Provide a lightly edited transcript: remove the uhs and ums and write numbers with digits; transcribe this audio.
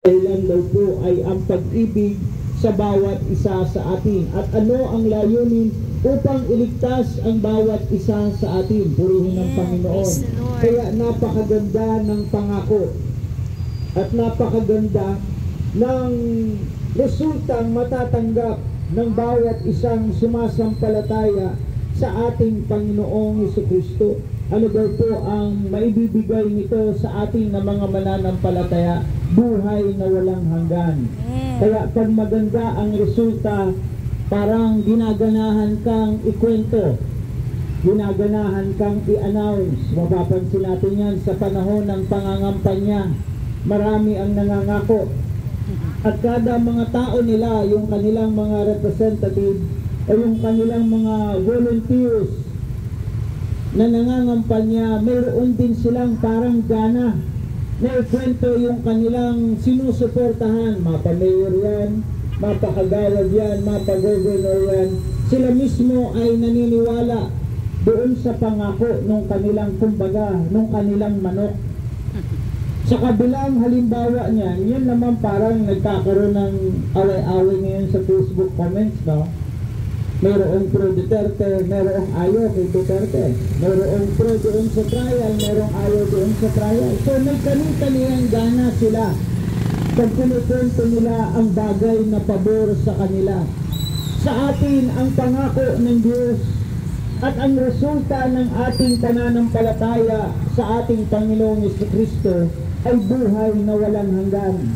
Dahilan daw po ay ang pag-ibig sa bawat isa sa atin. At ano ang layunin upang iligtas ang bawat isa sa atin? Purihin ng Panginoon. Kaya napakaganda ng pangako at napakaganda ng resultang matatanggap ng bawat isang sumasampalataya sa ating Panginoong Jesucristo. Ano daw po ang maibibigay nito sa ating na mga mananampalataya? Buhay na walang hanggan. Kaya pag maganda ang resulta, parang ginaganahan kang ikwento, ginaganahan kang i-announce. Mapapansin natin yan sa panahon ng pangangampanya. Marami ang nangangako. At kada mga tao nila, yung kanilang mga representative o yung kanilang mga volunteers na nangangampanya, mayroon din silang parang gana na ikwento yung kanilang sinusuportahan. Mapa-mayor yan, mapa-kagawad yan, mapa-governor yan. Sila mismo ay naniniwala doon sa pangako nung kanilang kumbaga, nung kanilang manok. Sa kabilang halimbawa niyan, yun naman parang nagkakaroon ng away-away ngayon sa Facebook comments, no? Mayroong pro Duterte, mayroong ayaw kay Duterte. Mayroong pro doon sa trial, mayroong ayaw doon sa trial. So may kani-kaniyang gana sila pag kinikwento nila ang bagay na pabor sa kanila. Sa atin, ang pangako ng Diyos at ang resulta ng ating pananampalataya sa ating Panginoong Jesucristo ay buhay na walang hanggan.